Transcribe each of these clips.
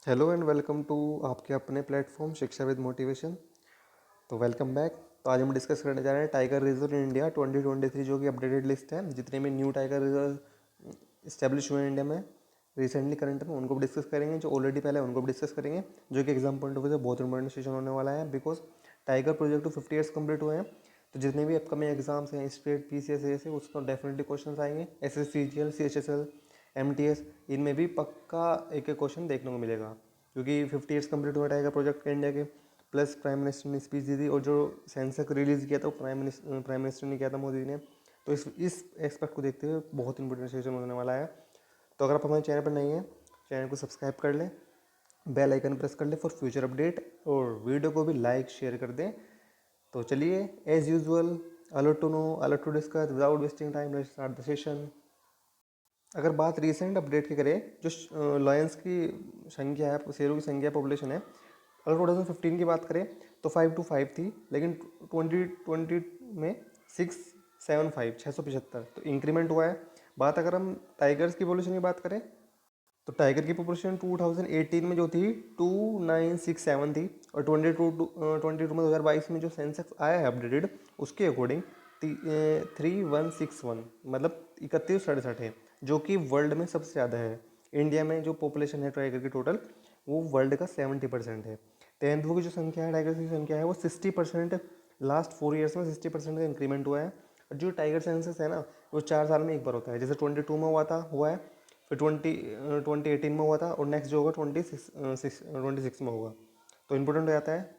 Hello and welcome to आपके अपने platform शिक्षा विद मोटिवेशन। तो वेलकम बैक। तो आज हम डिस्कस करने जा रहे हैं टाइगर रिजर्व इन इंडिया 2023 जो कि अपडेटेड लिस्ट है। जितने भी न्यू टाइगर रिजर्व इस्टेब्लिश हुए हैं इंडिया में रिसेंटली करंट में, उनको भी डिस्कस करेंगे। जो ऑलरेडी पहले उनको भी डिस्कस करेंगे, जो कि एग्जाम पॉइंट ऑफ व्यू से बहुत इंपॉर्टेंट सेशन होने वाला है। बिकॉज टाइगर प्रोजेक्ट को 50 ईयर्स कंप्लीट हुए हैं, तो जितने भी अपकमिंग एग्जाम्स हैं स्टेट PCS से उसका डेफिनेटली क्वेश्चन आएंगे। SSCGL CHSL MTS इनमें भी पक्का एक एक क्वेश्चन देखने को मिलेगा, क्योंकि 50 ईयर्स कंप्लीट हुआ टाइगर प्रोजेक्ट के इंडिया के। प्लस प्राइम मिनिस्टर ने स्पीच दी थी, और जो सेंसर रिलीज़ किया था वो प्राइम मिनिस्टर ने किया था, मोदी ने। तो इस एक्सपेक्ट को देखते हुए बहुत इंपॉर्टेंट सेशन होने वाला है। तो अगर आप हमारे चैनल पर नहीं हैं, चैनल को सब्सक्राइब कर लें, बेल आइकन प्रेस कर लें फॉर फ्यूचर अपडेट, और वीडियो को भी लाइक शेयर कर दें। तो चलिए, as usual, alert to know, alert to discuss, without wasting time, let's start the session. अगर बात रीसेंट अपडेट की करें, जो लॉयंस की संख्या है, शेरों की संख्या, पॉपुलेशन है, अगर 2015 की बात करें तो 525 थी, लेकिन 2020 में 675, 675, तो इंक्रीमेंट हुआ है। बात अगर हम टाइगर्स की पॉपुलेशन की बात करें, तो टाइगर की पॉपुलेशन 2018 में जो थी 2967 थी, और 22 में 2022 में जो सेंसेक्स आया है अपडेटेड, उसके अकॉर्डिंग 3161, मतलब 3167 है, जो कि वर्ल्ड में सबसे ज़्यादा है। इंडिया में जो पॉपुलेशन है टाइगर की टोटल, वो वर्ल्ड का 70% है। तेंदुओं की जो संख्या है, टाइगर की संख्या है, वो 60%, लास्ट 4 ईयर्स में 60% का इंक्रीमेंट हुआ है। और जो टाइगर सेंसस है ना, वो 4 साल में एक बार होता है। जैसे 22 में हुआ है, फिर 2018 में हुआ था, और नेक्स्ट जो होगा 26 में होगा। तो इम्पोर्टेंट हो जाता है।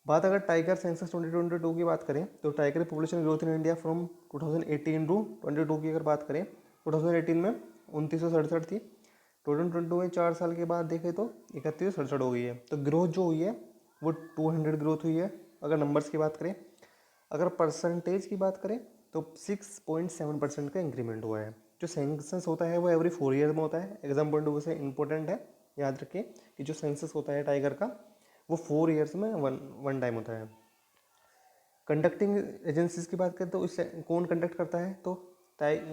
बात अगर टाइगर सेंसस 2022 की बात करें, तो tiger population growth in India from 2018 to 22 की अगर बात करें, 2018 में 2967 थी, 2022 में 4 साल के बाद देखें तो 3167 हो गई है। तो ग्रोथ जो हुई है वो 200 ग्रोथ हुई है, अगर नंबर्स की बात करें। अगर परसेंटेज की बात करें तो 6.7% का इंक्रीमेंट हुआ है। जो सेंसस होता है वो एवरी 4 ईयर में होता है। एग्जाम पॉइंट ऑफ व्यू से इंपॉर्टेंट है, याद रखिए कि जो सेंसस होता है टाइगर का, वो 4 ईयर्स में वन वन टाइम होता है। कंडक्टिंग एजेंसीज की बात करें तो इससे कौन कंडक्ट करता है, तो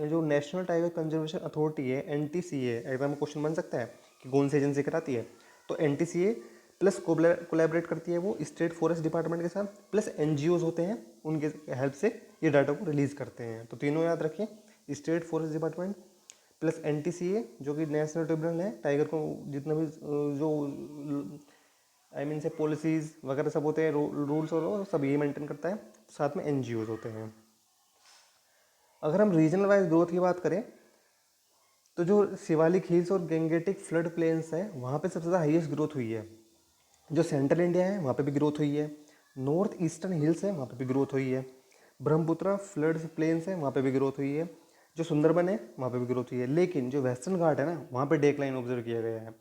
जो नेशनल टाइगर कंजर्वेशन अथॉरिटी है, NTCA, एग्जाम में क्वेश्चन बन सकता है कि कौन सी एजेंसी कराती है। तो NTCA प्लस कोलैबोरेट करती है वो स्टेट फॉरेस्ट डिपार्टमेंट के साथ, प्लस NGOज होते हैं, उनके हेल्प से ये डाटा को रिलीज़ करते हैं। तो तीनों याद रखिए, state forest department plus NTCA, जो कि नेशनल ट्रिब्यूनल है टाइगर को, जितना भी जो से पॉलिसीज़ वगैरह सब होते हैं, रूल्स और सब ये मेंटेन करता है। साथ में NGOज होते हैं। अगर हम रीजनल वाइज ग्रोथ की बात करें, तो जो शिवालिक हिल्स और गंगेटिक फ्लड प्लेन्स है, वहाँ पे सबसे ज़्यादा हाईएस्ट ग्रोथ हुई है। जो सेंट्रल इंडिया है वहाँ पे भी ग्रोथ हुई है। नॉर्थ ईस्टर्न हिल्स है वहाँ पे भी ग्रोथ हुई है। ब्रह्मपुत्र फ्लड प्लेन्स है वहाँ पे भी ग्रोथ हुई है। जो सुंदरबन है वहाँ पे भी ग्रोथ हुई है। लेकिन जो वेस्टर्न घाट है ना, वहाँ पे डेक्लाइन ऑब्जर्व किया गया है।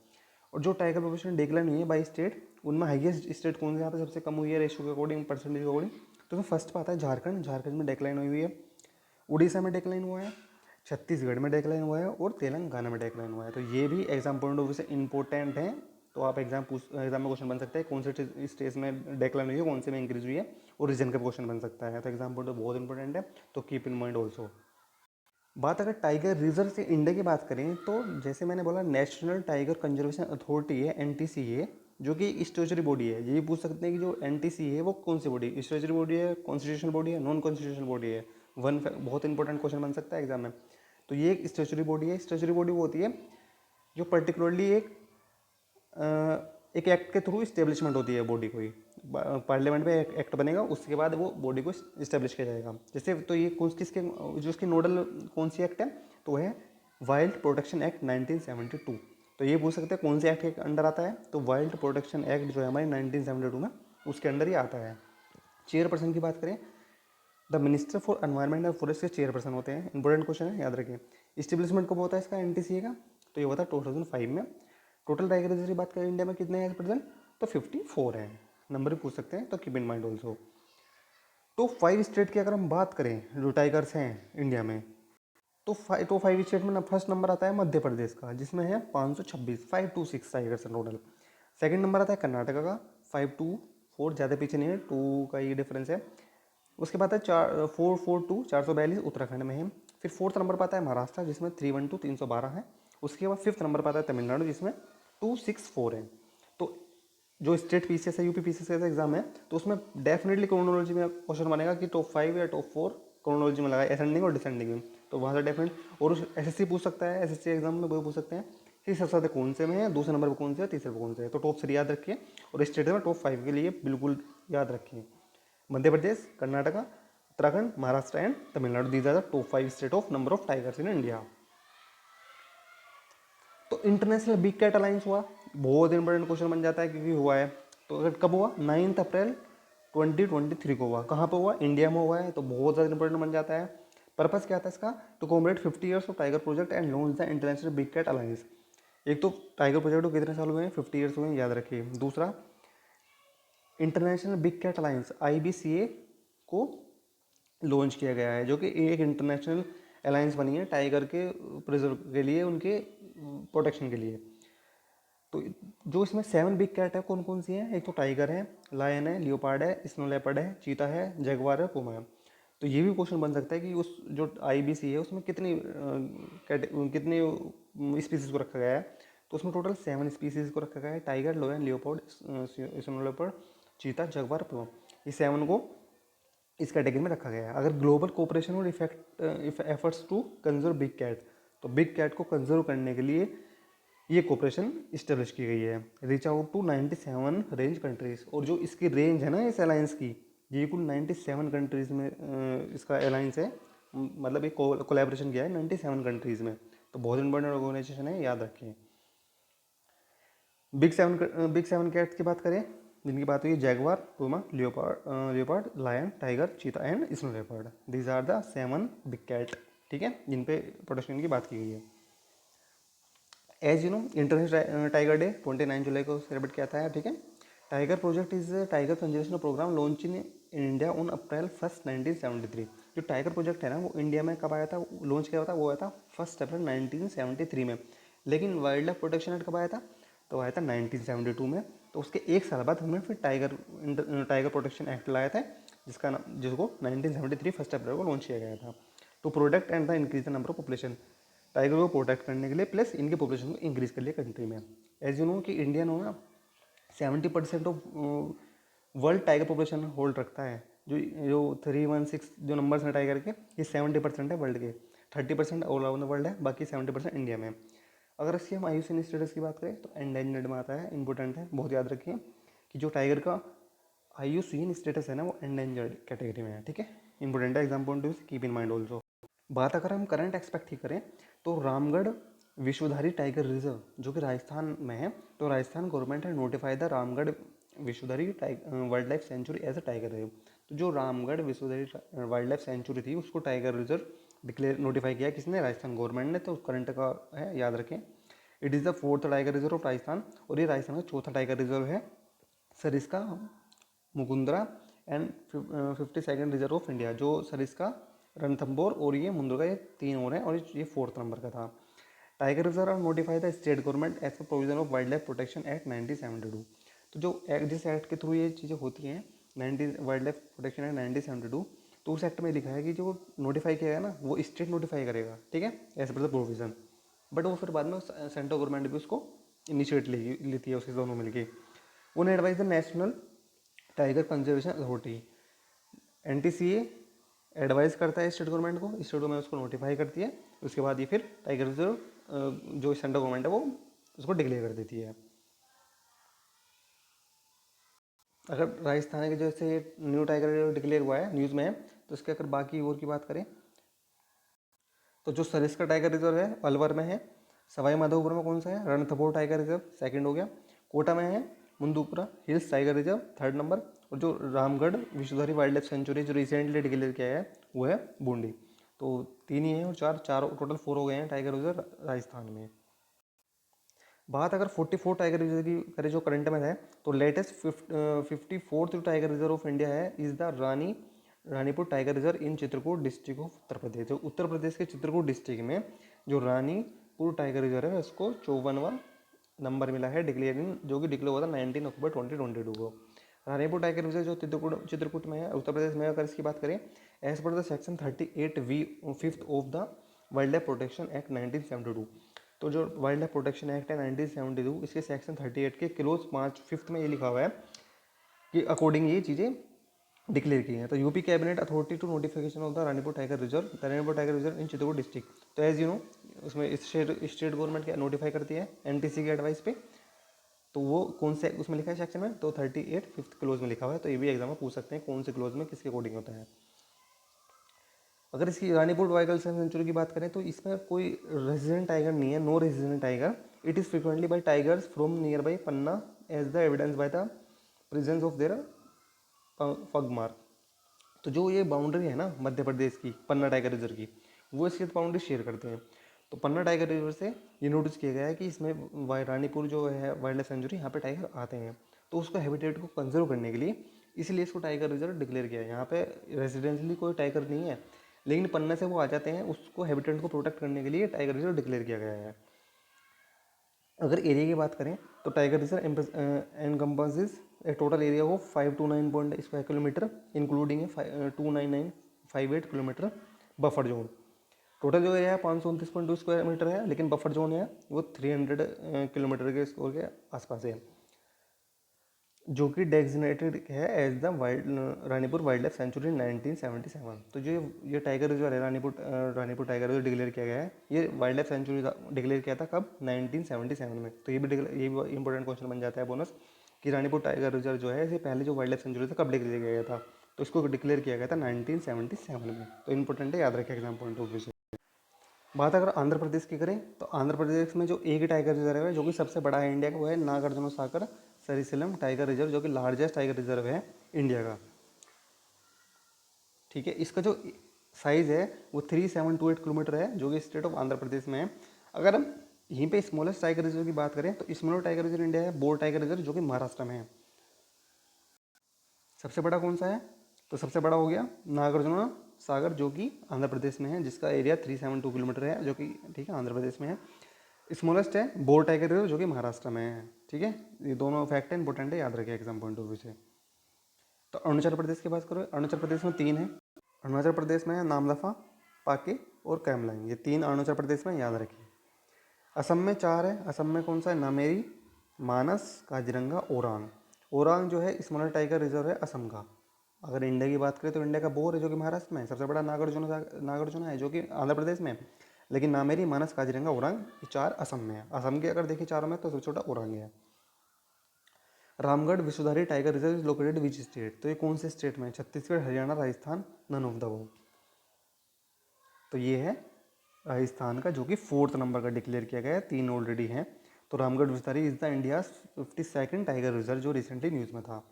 और जो टाइगर पॉपुलेशन डेक्लाइन हुई है बाई स्टेट, उनमें हाईएस्ट स्टेट कौन से यहाँ पे सबसे कम हुई है रेशियो के अकॉर्डिंग, परसेंटेज के अकॉर्डिंग, तो उसमें फर्स्ट पे आता है झारखंड। झारखंड में डेक्लाइन हुई है। उड़ीसा में डेक्लाइन हुआ है, छत्तीसगढ़ में डेक्लाइन हुआ है, और तेलंगाना में डेक्लाइन हुआ है। तो ये भी एग्जाम पॉइंट ऑफ व्यू से इंपॉर्टेंट है। तो आप एग्जाम में क्वेश्चन बन सकता है कौन से स्टेज में डेक्लाइन हुई है, कौन से में इंक्रीज हुई है, और रीजन का क्वेश्चन बन सकता है। तो एग्जाम पॉइंट बहुत इंपॉर्टेंट है, तो कीप इन माइंड ऑल्सो। बात अगर टाइगर रिजर्व से इंडिया की बात करें, तो जैसे मैंने बोला, नेशनल टाइगर कंजर्वेशन अथॉरिटी है, NTCA, जो कि स्टेचुरी बॉडी है। ये भी पूछ सकते हैं कि जो NTCA है वो कौन सी बॉडी, स्टेचुरी बॉडी है, कॉन्स्टिट्यूशनल बॉडी है, नॉन कॉन्स्टिट्यूशनल बॉडी है। बहुत इंपॉर्टेंट क्वेश्चन बन सकता है एग्जाम में। तो ये एक स्टेचुरी बॉडी है। स्टेचुरी बॉडी वो होती है जो पर्टिकुलरली एक एक्ट के थ्रू इस्टेब्लिशमेंट होती है बॉडी कोई। पार्लियामेंट में एक एक्ट बनेगा, उसके बाद वो बॉडी को इस्टेब्लिश किया जाएगा। जैसे तो ये कौन किसके, जो इसकी नोडल कौन सी एक्ट है, तो है वाइल्ड प्रोटेक्शन एक्ट 1972। तो ये पूछ सकते हैं कौन से एक्ट के अंडर आता है, तो वाइल्ड प्रोटेक्शन एक्ट जो है हमारी 1972 में, उसके अंडर ही आता है। चेयरपर्सन की बात करें, the minister for environment and forest के चेयरपर्सन होते हैं। इंपॉर्टेंट क्वेश्चन है, याद रखिए। इस्टेब्लिशमेंट कब होता है इसका, NTCA का, तो ये होता है 2005 में। टोटल टाइगर रिजर्व की बात करें इंडिया में कितने हैं एज प्रेजेंट, तो 54 हैं। नंबर भी पूछ सकते हैं, तो keep in mind also. Top 5 state की अगर हम बात करें जो टाइगर्स हैं इंडिया में, तो टॉप 5 स्टेट में ना फर्स्ट नंबर आता है मध्य प्रदेश का, जिसमें है 526, 526 टाइगर्स हैं टोटल। सेकंड नंबर आता है कर्नाटका का, 524, ज़्यादा पीछे नहीं है, 2 का ये डिफरेंस है। उसके बाद है 442, 442 उत्तराखंड में है। फिर फोर्थ नंबर पर आता है महाराष्ट्र, जिसमें 312, 312 है। उसके बाद फिफ्थ नंबर पर आता है तमिलनाडु, जिसमें 264 है। तो जो स्टेट पीसीएस है, यूपी पीसीएस का एग्जाम है, तो उसमें डेफिनेटली क्रोनोलॉजी में क्वेश्चन बनेगा कि टॉप 5 या टॉप 4 क्रोनोलॉजी में लगा, असेंडिंग और डिसेंडिंग में, तो वहाँ से डेफिनेट। और एसएससी पूछ सकता है, एसएससी एग्जाम में वो पूछ सकते हैं कि सबसे ज़्यादा कौन से में है, दूसरे नंबर पर कौन से है, तीसरे पर कौन से है। तो टॉप 3 याद रखिए और स्टेट में टॉप 5 के लिए बिल्कुल याद रखिए। Madhya Pradesh, Karnataka, Uttarakhand, Maharashtra and Tamil Nadu, these are the top 5 state of number of tigers in India. तो इंटरनेशनल बिग कैट अलायंस हुआ, बहुत इंपॉर्टेंट क्वेश्चन बन जाता है क्योंकि हुआ है। तो अगर कब हुआ, 9 अप्रैल 2023 को हुआ। कहाँ पे हुआ, इंडिया में हुआ है, तो बहुत ज़्यादा इंपॉर्टेंट बन जाता है। पर्पस क्या था इसका, to commemorate 50 years of tiger project and launch the international big cat alliance. एक तो टाइगर प्रोजेक्ट को कितने साल हुए हैं, 50 ईयर्स हुए हैं, याद रखिए। दूसरा, international big cat alliance IBCA को लॉन्च किया गया है, जो कि एक इंटरनेशनल अलायंस बनी है टाइगर के प्रिजर्व के लिए, उनके प्रोटेक्शन के लिए। तो जो इसमें 7 बिग कैट है, कौन कौन सी हैं, एक तो टाइगर है, लायन है, लियोपार्ड है, स्नो लेपर्ड है, चीता है, जगुआर है, पुमा है। तो ये भी क्वेश्चन बन सकता है कि उस जो IBC है उसमें कितनी स्पीसीज को रखा गया है। तो उसमें टोटल 7 स्पीसीज को रखा गया है, tiger, lion, leopard, snow leopard, cheetah, jaguar, puma. ये 7 को इस कैटेगरी में रखा गया है। अगर ग्लोबल कोऑपरेशन और efforts to conserve big cat, तो बिग कैट को कंजर्व करने के लिए ये कोऑपरेशन इस्टेब्लिश की गई है। Reach out to 97 range countries, और जो इसकी रेंज है ना इस अलायंस की, ये कुल 97 कंट्रीज में इसका अलायंस है, मतलब एक कोलैबोरेशन किया है 97 कंट्रीज में। तो बहुत इंपॉर्टेंट ऑर्गेनाइजेशन है, याद रखें। बिग सेवन कैट्स की बात करें, जिनकी बात हुई है, jaguar, puma, leopard, lion, tiger, cheetah and snow leopard. These are the 7 big cat, ठीक है, जिन पे प्रोटेक्शन की बात की गई है। As you know, international tiger day 29 जुलाई को सेलिब्रेट किया था, ठीक है। Tiger project is tiger conservation program launch in India on April 1 1973। जो टाइगर प्रोजेक्ट है ना, वो इंडिया में कब आया था, लॉन्च किया था, वो आया था 1 अप्रैल 1973 में। लेकिन वाइल्ड लाइफ प्रोटेक्शन एक्ट कब आया था, तो आया था 1972 में। तो उसके एक साल बाद हमने फिर टाइगर प्रोटेक्शन एक्ट लाया था, जिसको 1973 1 अप्रैल को लॉन्च किया गया था। To protect and the increase the number of population, tiger को प्रोटेक्ट करने के लिए प्लस इनके पॉपुलेशन को इंक्रीज कर लिए कंट्री में। एज यू नो कि इंडिया नो ना 70% of world tiger population hold रखता है। जो जो 316 जो नंबर्स हैं टाइगर के, ये 70% है वर्ल्ड के, 30% ऑल ओवर द वर्ल्ड है, बाकी 70% इंडिया में। अगर इसकी हम IUCN स्टेटस की बात करें तो एंडेंजर्ड में आता है, इंपॉर्टेंट है, बहुत याद रखिए कि जो टाइगर का IUCN स्टेटस है ना, वो एंडेंजर्ड कैटेगरी में है, ठीक है, इंपॉर्टेंट है, exam point two keep in mind also. बात अगर हम करंट एक्सपेक्ट की करें तो रामगढ़ विश्वधारी टाइगर रिजर्व जो कि राजस्थान में है, तो राजस्थान गवर्नमेंट है notify the Ramgarh Vishdhari wild life sanctuary as a tiger reserve. तो जो Ramgarh Vishdhari wild life sanctuary थी उसको टाइगर रिजर्व डिक्लेयर नोटिफाई किया किसने, राजस्थान गवर्नमेंट ने। तो करंट का है, याद रखें। It is the 4th tiger reserve of Rajasthan, और ये राजस्थान का 4था टाइगर रिजर्व है। Sariska, Mukundra and 52nd reserve of India, जो सरिस्का, रणथंभौर और ये मुंद्रा, ये 3 और हैं, और ये 4th नंबर का था। Tiger reserve are notify the state government as per provision of wild life protection act 1972। तो जो एक्ट, जिस एक्ट के थ्रू ये चीज़ें होती हैं, 90 वाइल्ड लाइफ प्रोटेक्शन एक्ट 1972, तो उस एक्ट में लिखा है कि जो नोटिफाई किया ना वो स्टेट नोटिफाई करेगा, ठीक है, as per the provision. But वो फिर बाद में सेंट्रल गवर्नमेंट भी उसको इनिशिएट लेती है, उसके दोनों मिलकर। उन advise the national tiger conservation authority, NTCA advice करता है स्टेट गवर्नमेंट को, स्टेट गवर्नमेंट उसको नोटिफाई करती है, उसके बाद ये फिर टाइगर रिजर्व जो सेंट्रल गवर्नमेंट है वो उसको डिक्लेयर कर देती है। अगर राजस्थान के जैसे न्यू टाइगर रिजर्व डिक्लेयर हुआ है, न्यूज़ में है, तो इसके अगर बाकी और की बात करें तो जो सरिस्का टाइगर रिजर्व है अलवर में है। सवाई माधोपुर में कौन सा है, रणथंभौर टाइगर रिजर्व, सेकंड हो गया। कोटा में है Mundupura hills tiger reserve, 3rd number. और जो Ramgarh Vishdhari wild life sanctuary जो रिसेंटली डिक्लेयर किया है वो है बूंदी। तो 3 ही हैं, और चार टोटल 4 हो गए हैं टाइगर रिजर्व राजस्थान में। बात अगर 44 टाइगर रिजर्व की करें जो करंट में है, तो latest 54th tiger reserve of India है is the Ranipur tiger reserve in Chitrakoot district of Uttar Pradesh. जो उत्तर प्रदेश के चित्रकूट डिस्ट्रिक्ट में जो रानीपुर टाइगर रिजर्व है उसको 54वां नंबर मिला है डिक्लेयरिंग, जो कि डिक्लेयर हुआ था 19 अक्टूबर 2022 को। रानीपुर टाइगर रिजर्व जो चित्रकूट में है उत्तर प्रदेश में, अगर इसकी बात करें as per the section 38V 5th of the wild life protection act 1972। तो जो वाइल्ड लाइफ प्रोटेक्शन एक्ट है 1972, इसके सेक्शन 38 के क्लोज 5 में ये लिखा हुआ है कि अकॉर्डिंग ये चीज़ें डिक्लेयर की हैं। तो UP cabinet authority to notification of the Ranipur tiger reserve, the Ranipur tiger reserve in Chitrakoot district. तो एज यू नो उसमें स्टेट गवर्नमेंट क्या नोटिफाई करती है एनटीसी के एडवाइस पे। तो वो कौन से उसमें लिखा है सेक्शन में, तो 38 5th क्लोज में लिखा हुआ है। तो ये भी एग्जाम में पूछ सकते हैं कौन से क्लोज में किसके अकॉर्डिंग होता है। अगर इसकी रानीपुर वाइल्ड सेंचुरी की बात करें तो इसमें कोई रेजिडेंट टाइगर नहीं है, no resident tiger. It is frequently by tigers from nearby Panna as the evidence by the presence of their pug mark. तो जो ये बाउंड्री है ना मध्य प्रदेश की पन्ना टाइगर रिजर्व की, वो इसकी बाउंड्री शेयर करते हैं। तो पन्ना टाइगर रिजर्व से ये नोटिस किया गया है कि इसमें रानीपुर जो है वाइल्ड लाइफ सेंचुरी, यहाँ पे टाइगर आते हैं। तो उसको हैबिटेट को कंजर्व करने के लिए इसलिए इसको टाइगर रिजर्व डिक्लेयर किया है। यहाँ पे रेजिडेंशली कोई टाइगर नहीं है, लेकिन पन्ना से वो आ जाते हैं, उसको हैबिटेट को प्रोटेक्ट करने के लिए टाइगर रिजर्व डिक्लेयर किया गया है। अगर एरिया की बात करें तो tiger reserve encompasses a total area of 529 square kilometre including 29958 kilometre buffer zone. Total जो एरिया है 529.2 स्क्वायर मीटर है, लेकिन बफर जोन है वो 300 किलोमीटर के स्कोर के आसपास है, जो कि डेजिग्नेटेड है as the Ranipur wild life sanctuary 1977। तो जो ये टाइगर रिजर्व है रानीपुर टाइगर रिजर्व डिक्लेयर किया गया है, ये वाइल्ड लाइफ सेंचुरी डिक्लेयर किया था कब, 1977 में। तो ये भी इंपॉर्टेंट क्वेश्चन बन जाता है बोनस कि रानीपुर टाइगर रिजर्व जो है, इससे पहले जो वाइल्ड लाइफ सेंचुरी था कब डिक्लेयर किया गया था, तो इसको डिक्लेयर किया गया था 1977 में। तो इंपॉर्टेंट है, याद रखें एग्जाम पॉइंट ऑफ व्यू से। बात अगर आंध्र प्रदेश की करें तो आंध्र प्रदेश में जो एक टाइगर रिजर्व है जो कि सबसे बड़ा है इंडिया का, वो है नागार्जुन सागर सरिसिलम टाइगर रिजर्व, जो कि लार्जेस्ट टाइगर रिजर्व है इंडिया का। ठीक है, इसका जो साइज है वो 3728 किलोमीटर है, जो कि स्टेट ऑफ आंध्र प्रदेश में है। अगर हम यहीं पे स्मॉलेस्ट टाइगर रिजर्व की बात करें तो स्मॉलर टाइगर रिजर्व इंडिया है बोर टाइगर रिजर्व, जो कि महाराष्ट्र में है। सबसे बड़ा कौन सा है, तो सबसे बड़ा हो गया नागार्जुन सागर, जो कि आंध्र प्रदेश में है, जिसका एरिया 372 किलोमीटर है, जो कि ठीक है आंध्र प्रदेश में है। स्मॉलेस्ट है बोर टाइगर रिजर्व, जो कि महाराष्ट्र में है। ठीक है, ये दोनों फैक्ट है, इंपॉर्टेंट है, याद रखिए एग्जाम पॉइंट ऑफ व्यू से। तो अरुणाचल प्रदेश की बात करो, अरुणाचल प्रदेश में 3 है। अरुणाचल प्रदेश में है नामदफा, पाके और कैमलाइन, ये 3 अरुणाचल प्रदेश में, याद रखिए। असम में 4 है, असम में कौन सा है, नामेरी, मानस, काजीरंगा, ओरांग। ओरांग जो है स्मॉलर टाइगर रिजर्व है असम का। अगर इंडिया की बात करें तो इंडिया का बोर है, जो कि महाराष्ट्र में है। सबसे बड़ा नागार्जुन है, जो कि आंध्र प्रदेश में है। लेकिन नामेरी, मानस, काजीरंगा, ओरांग, ये 4 असम में है। असम के अगर देखिए चारों में तो सबसे छोटा ओरांग है। Ramgarh Vishdhari tiger reserve is located which state, तो ये कौन से स्टेट में है, Chhattisgarh, Haryana, Rajasthan, none of the above. तो ये है राजस्थान का, जो कि 4th नंबर का डिक्लेयर किया गया है, 3 ऑलरेडी हैं। तो Ramgarh Vistari is the India 52nd tiger reserve, जो रिसेंटली न्यूज़ में था।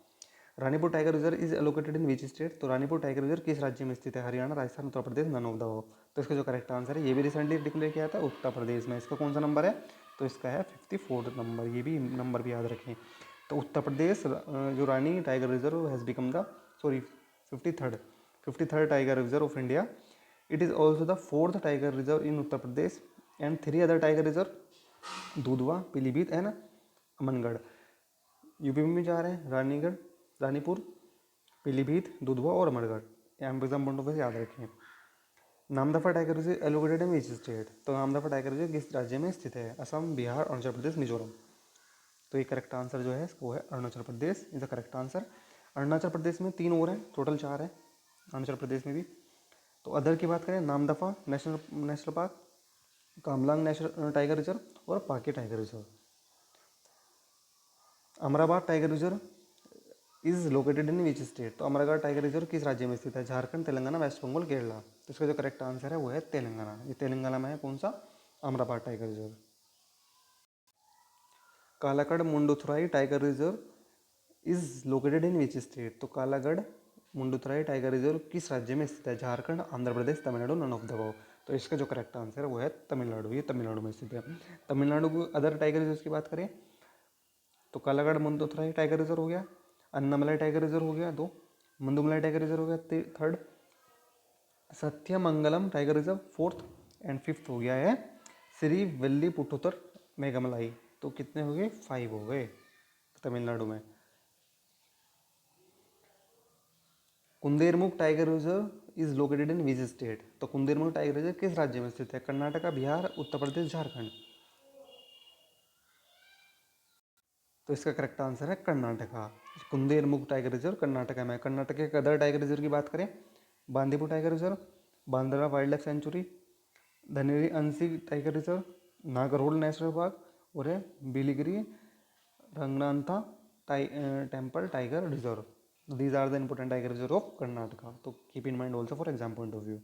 Ranipur tiger reserve is located in which state, तो रानीपुर टाइगर रिजर्व किस राज्य में स्थित है, Haryana, Rajasthan, Uttar Pradesh, none of the above. तो इसका जो करेक्ट आंसर है, ये भी रिसेंटली डिक्लेयर किया था उत्तर प्रदेश में। इसका कौन सा नंबर है, तो इसका है 54th नंबर, ये भी नंबर भी याद रखें। तो उत्तर प्रदेश जो Rani tiger reserve has become the 53rd tiger reserve of India. It is also the 4th tiger reserve in Uttar Pradesh and 3 other tiger reserve Dudhwa, Pilibhit and Amangarh. UP में भी जा रहे हैं, रानीगढ़, रानीपुर, पीलीभीत, दुधवा और Amargarh. Exam point of view से याद रखें। Namdapha tiger reserve allocated in which state, तो नामदफा टाइगर रिजर्व किस राज्य में स्थित है, असम, बिहार, अरुणाचल प्रदेश, मिजोरम। तो ये करेक्ट आंसर जो है वो है Arunachal Pradesh is the correct answer. Arunachal Pradesh में 3 और हैं, टोटल 4 है अरुणाचल प्रदेश में भी। तो अदर की बात करें, Namdapha national park, Kamlang national tiger reserve और Pakke tiger reserve. Amrabad tiger reserve is located in which state, तो अमराबाद टाइगर रिजर्व किस राज्य में स्थित है, झारखंड, तेलंगाना, वेस्ट बंगाल, केरला। तो इसका जो करेक्ट आंसर है वो है तेलंगाना। ये तेलंगाना में है कौन सा, Amrabad tiger reserve. Kalakad Mundanthurai tiger reserve is located in which state, तो कालागढ़ मुंडुथुराई टाइगर रिजर्व किस राज्य में स्थित है, Jharkhand, Andhra Pradesh, Tamil Nadu, none of the above. तो इसका जो करेक्ट आंसर है वो है तमिलनाडु, ये तमिलनाडु में स्थित है। तमिलनाडु को अदर टाइगर रिजर्व की बात करें तो कालागढ़ मुंडुथुराई टाइगर रिजर्व हो गया, अन्नामलाई टाइगर रिजर्व हो गया 2, मुंडुमलाई टाइगर रिजर्व हो गया 3rd, Sathyamangalam tiger reserve 4th and 5th हो गया है श्री विल्ली पुट्टुतर मेघमलाई। तो कितने हो गए, 5 हो गए तमिलनाडु में। Kudremukh tiger reserve is located in which state, तो कुंदेरमुख टाइगर रिजर्व किस राज्य में स्थित है, कर्नाटका, बिहार, उत्तर प्रदेश, झारखंड। तो इसका करेक्ट आंसर है कर्नाटका। कुंदेरमुख टाइगर रिजर्व कर्नाटका में। कर्नाटक के अदर टाइगर रिजर्व की बात करें, Bandipur tiger reserve, Bhadra wild life sanctuary, Dandeli Anshi tiger reserve, Nagarhole national park और है Biligiri Ranganatha temple tiger reserve. These are the important tiger reserve of Karnataka, तो keep in mind also for exam point of view.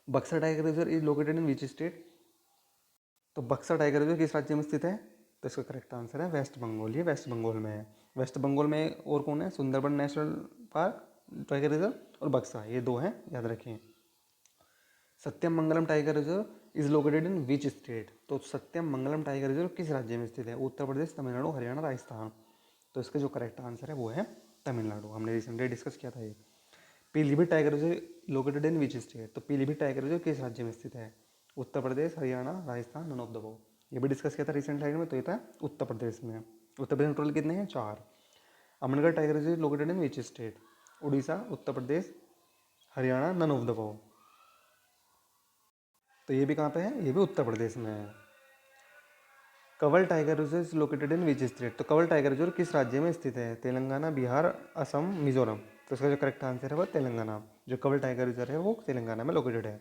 Buxar tiger reserve is located in which state? तो Buxar tiger reserve किस राज्य में स्थित है? तो इसका करेक्ट आंसर है वेस्ट बंगाल। ये वेस्ट बंगाल में है। वेस्ट बंगाल में और कौन है? Sundarban national park tiger reserve और बक्सा, ये दो हैं, याद रखें। Sathyamangalam tiger reserve is located in which state? तो सत्यम मंगलम टाइगर रिजर्व किस राज्य में स्थित है? उत्तर प्रदेश, तमिलनाडु, हरियाणा, राजस्थान। तो इसका जो करेक्ट आंसर है वो है तमिलनाडु। हमने रिसेंटली डिस्कस किया था ये। Pilibhit tiger reserve located in which state? तो पीलीभीत टाइगर रिजर्व किस राज्य में स्थित है? Uttar Pradesh, Haryana, Rajasthan, none of the above. ये भी डिस्कस किया था रिसेंट स्लाइड में, तो ये था उत्तर प्रदेश में। उत्तर प्रदेश में टोटल कितने हैं? 4। Amangarh tiger reserve located in which state? Odisha, Uttar Pradesh, Haryana, none of the above. तो ये भी कहाँ पे है? ये भी उत्तर प्रदेश में है। Kanwal tiger reserve is located in which state? तो कंवल टाइगर रिजर्व किस राज्य में स्थित है? तेलंगाना, बिहार, असम, मिजोरम। तो इसका जो करेक्ट आंसर है वो तेलंगाना। जो कंवल टाइगर रिजर्व है वो तेलंगाना में लोकेटेड है।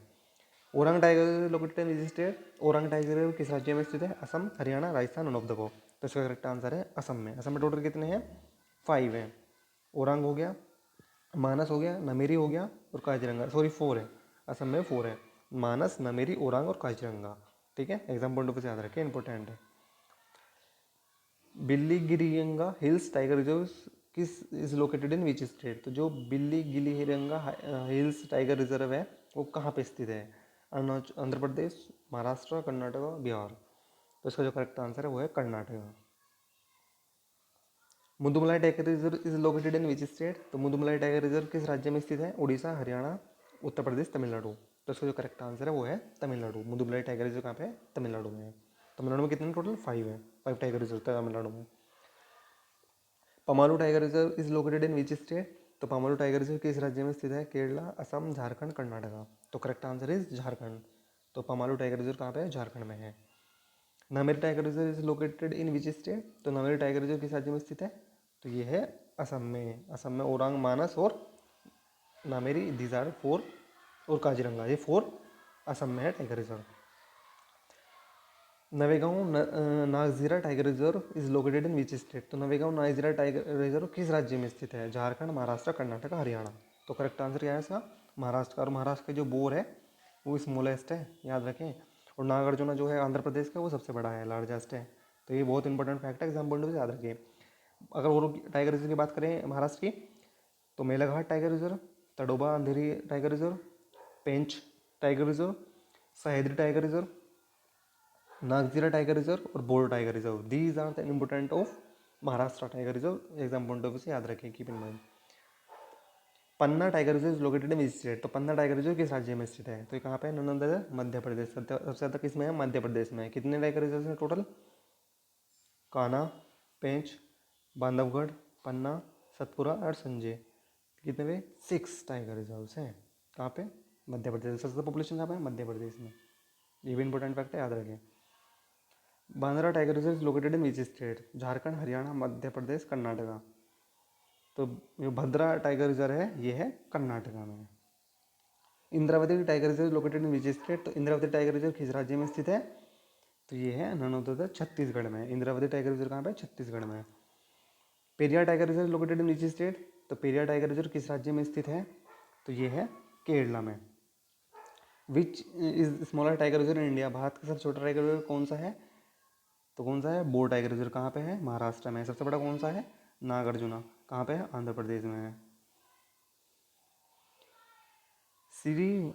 Orang tiger reserve located in which state? Orang tiger reserve किस राज्य में स्थित है? Assam, Haryana, Rajasthan, none of the above. तो इसका करेक्ट आंसर है असम में। असम में टोटल कितने हैं? 5 हैं। ओरंग हो गया, मानस हो गया, नमेरी हो गया और काजीरंगा, सॉरी 4 है। असम में 4 है, मानस, नमेरी, ओरंग और काजीरंगा। ठीक है, एग्जाम पॉइंट ऑफ व्यू से याद रखें, इंपॉर्टेंट है। बिल्लीगिरियंगा हिल्स टाइगर रिजर्व किस is located in which state? तो जो बिल्लीगिरियंगा हिल्स टाइगर रिजर्व है वो कहाँ पे स्थित है? आंध्र प्रदेश, महाराष्ट्र, कर्नाटक, बिहार। तो इसका जो करेक्ट आंसर है वो है Karnataka. Mudumalai tiger reserve is located in which state? तो मुदुमलाई टाइगर रिजर्व किस राज्य में स्थित है? उड़ीसा, हरियाणा, उत्तर प्रदेश, तमिलनाडु। तो इसका जो करेक्ट आंसर है वो है तमिलनाडु। मुदुमलाई टाइगर रिजर्व कहाँ पे है? तमिलनाडु में है। तमिलनाडु में कितने टोटल? 5 है। 5 टाइगर रिजर्व तमिलनाडु में। Pamalu tiger reserve is located in which state? तो पमालू टाइगर रिजर्व किस राज्य में स्थित है? केरला, असम, झारखंड, कर्नाटका। तो करेक्ट आंसर इज झारखंड। तो पमालू टाइगर रिजर्व कहाँ पे है? झारखंड में है। Nameri tiger reserve is located in which state? तो नामेरी टाइगर रिजर्व किस राज्य में स्थित है? तो ये है असम में। असम में ओरांग, मानस और नामेरी, दीज आर 4, और काजीरंगा, ये 4 असम में है tiger reserve. Navegaon Nagzira tiger reserve is located in which state? तो नवेगांव नागजीरा टाइगर रिजर्व किस राज्य में स्थित है? झारखंड, महाराष्ट्र, कर्नाटक, हरियाणा। तो करेक्ट आंसर क्या है इसका? महाराष्ट्र का। और महाराष्ट्र का जो बोर है वो स्मॉलेस्ट है, याद रखें। और नागार्जुना जो है आंध्र प्रदेश का, वो सबसे बड़ा है, लार्जेस्ट है। तो ये बहुत इंपॉर्टेंट फैक्ट है, एग्जाम पॉइंट ऑफ व्यू से याद रखिए। अगर और टाइगर रिजर्व की बात करें महाराष्ट्र की, तो Melghat tiger reserve, Tadoba Andhari tiger reserve, Pench tiger reserve, Sahyadri tiger reserve, Nagzira tiger reserve और Bor tiger reserve. These are the important of Maharashtra tiger reserve. Exam point of view से याद रखें, keep in mind. Panna tiger reserve is located in which state? तो Panna tiger reserve किस राज्य में स्थित है? तो ये कहाँ पे है? नंदनदर, मध्य प्रदेश। सबसे ज़्यादा किस में है? मध्य प्रदेश में है। कितने टाइगर रिजर्व हैं टोटल? कान्हा, पेंच, बांधवगढ़, पन्ना, सतपुरा और संजय। कितने पे? 6 टाइगर रिजर्व्स हैं। कहाँ पे? मध्य प्रदेश। सबसे ज़्यादा पॉपुलेशन कहाँ पे है? मध्य प्रदेश में। ये भी इंपॉर्टेंट फैक्ट है, याद रखें। Bhadra tiger reserve is located in which state? Jharkhand, Haryana, Madhya Pradesh, Karnataka. तो जो भद्रा टाइगर रिजर्व है ये है कर्नाटका में। Indravati tiger reserve located in which state? तो इंद्रावती टाइगर रिजर्व किस राज्य में स्थित है? तो ये है नन ऑफ द छत्तीसगढ़ में। इंद्रावती टाइगर रिजर्व कहाँ पे? छत्तीसगढ़ में। Periyar tiger reserve located in which state? तो पेरियार टाइगर रिजर्व किस राज्य में स्थित है? तो ये है केरला में। Which is smaller tiger reserve in India? Bharat का सबसे छोटा टाइगर रिजर्व कौन सा है? तो कौन सा है? Bore tiger reserve. कहाँ पे है? महाराष्ट्र में। सबसे बड़ा कौन सा है? नागार्जुना। कहाँ पे है? आंध्र प्रदेश में है। Shri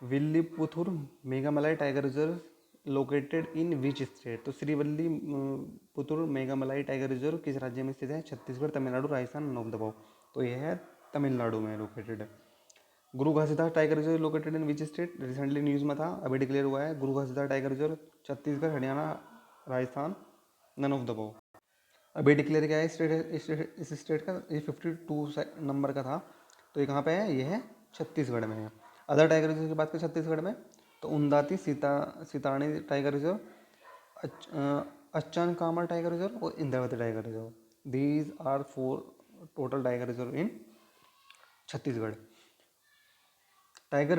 विल्लीपुथुर Megamalai tiger reserve located in which state? तो श्रीविल्लीपुथुर मेघामलाई टाइगर रिजर्व किस राज्य में स्थित है? Chhattisgarh, Tamil Nadu, Rajasthan, none of the above. तो यह है तमिलनाडु में लोकेटेड है। Guru Ghasidas tiger reserve located in which state? Recently news में था, अभी डिक्लेयर हुआ है। Guru Ghasidas tiger reserve Chhattisgarh, Haryana, Rajasthan, none of the above. अभी डिक्लेयर किया है इस स्टेट का, ये 52 नंबर का था। तो ये कहाँ पे है? ये है छत्तीसगढ़ में है। अदर टाइगर रिजर्व की बात करें छत्तीसगढ़ में, तो Udanti Sitanadi tiger reserve, Achanakmar tiger reserve और Indravati tiger reserve, these are 4 total tiger reserve in Chhattisgarh. Tiger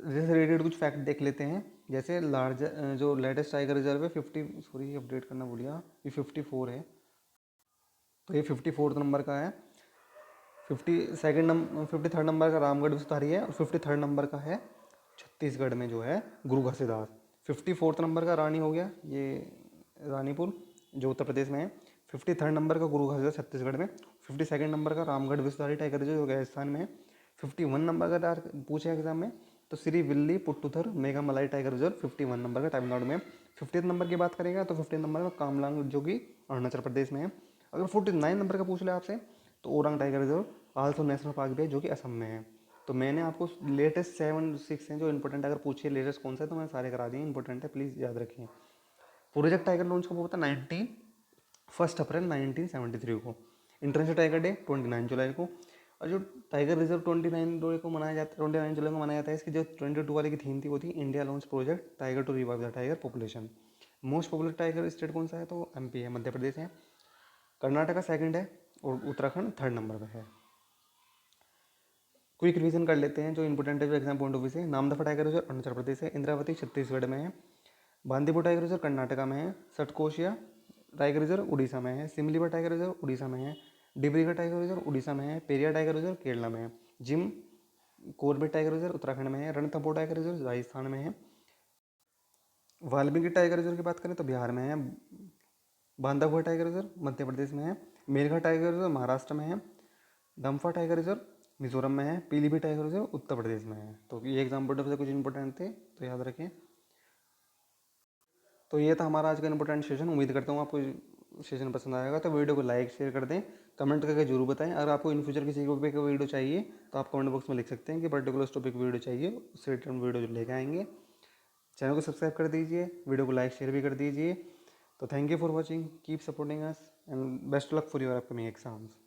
से रिलेटेड कुछ फैक्ट देख लेते हैं। जैसे लार्ज जो लेटेस्ट टाइगर रिजर्व है 50, सॉरी अपडेट करना भूल गया, ये 54 है, तो ये 54 नंबर का है। 53rd नंबर का रामगढ़ विस्तारी है, और 53rd नंबर का है छत्तीसगढ़ में जो है गुरु घासीदास। 54th नंबर का रानी हो गया ये रानीपुर जो उत्तर प्रदेश में है। 53rd नंबर का गुरु घासीदास छत्तीसगढ़ में। 52nd नंबर का रामगढ़ विस्तारी टाइगर रिजर्व जो राजस्थान में है। 51 नंबर का पूछे एग्जाम में तो श्री विल्ली पुट्टुथर मेगा मलाई टाइगर रिजर्व 51 नंबर का तमिलनाडु में। 50th नंबर की बात करेगा तो 50 नंबर का कामलांग जो कि अरुणाचल प्रदेश में है। अगर 49 नंबर का पूछ ले आपसे तो orang tiger reserve also national park भी है जो कि असम में है। तो मैंने आपको लेटेस्ट 7-6 हैं जो इंपॉर्टेंट, अगर पूछिए लेटेस्ट कौन सा है तो मैंने सारे करा दिए, इंपॉर्टेंट है, प्लीज़ याद रखिए। प्रोजेक्ट टाइगर लॉन्च कब हुआ था? 1 अप्रैल 1973 को। इंटरनेशनल टाइगर डे 29 जुलाई को। और जो टाइगर रिजर्व 29 जुलाई को मनाया जाता है, 29 जुलाई को मनाया जाता है, इसकी जो 22 वाले की थीम थी वो थी India launch project tiger to revive the tiger population. Most popular tiger state कौन सा है? तो एमपी है, मध्य प्रदेश है। कर्नाटका सेकंड है और उत्तराखंड 3rd नंबर पर है। क्विक रिवीजन कर लेते हैं जो इंपॉर्टेंट है जो एग्जाम पॉइंट ऑफ व्यू से। नामदफा टाइगर रिजर्व अरुणाचल प्रदेश है। इंद्रावती छत्तीसगढ़ में है। बांदीपुर टाइगर रिजर्व कर्नाटका में है। सटकोशिया टाइगर रिजर्व उड़ीसा में है। सिमलीपाल टाइगर रिजर्व उड़ीसा में है। डिब्रूगढ़ टाइगर रिजर्व उड़ीसा में है। पेरियार टाइगर रिजर्व केरला में है। Jim Corbett tiger reserve Uttarakhand में है। रणथंभौर टाइगर रिजर्व राजस्थान में है। वाल्मीकि टाइगर रिजर्व की बात करें तो बिहार में है। बांधागुआ टाइगर रिजर्व मध्य प्रदेश में है। मेरघाट टाइगर रिजर्व महाराष्ट्र में है। दम्फा टाइगर रिजर्व मिजोरम में है। पीलीभीत टाइगर रिजर्व उत्तर प्रदेश में है। तो ये एग्जाम्पल से कुछ इंपॉर्टेंट थे तो याद रखें। तो ये था हमारा आज का इंपॉर्टेंट सेशन। उम्मीद करता हूँ आपको सेशन पसंद आएगा, तो वीडियो को लाइक शेयर कर दें, कमेंट करके जरूर बताएं। अगर आपको इन फ्यूचर किसी टॉपिक का वीडियो चाहिए तो आप कमेंट बॉक्स में लिख सकते हैं कि पर्टिकुलर टॉपिक वीडियो चाहिए, उससे रिलेटेड वीडियो लेके आएंगे। चैनल को सब्सक्राइब कर दीजिए, वीडियो को लाइक शेयर भी कर दीजिए। तो thank you for watching, keep supporting us and best luck for your upcoming exams.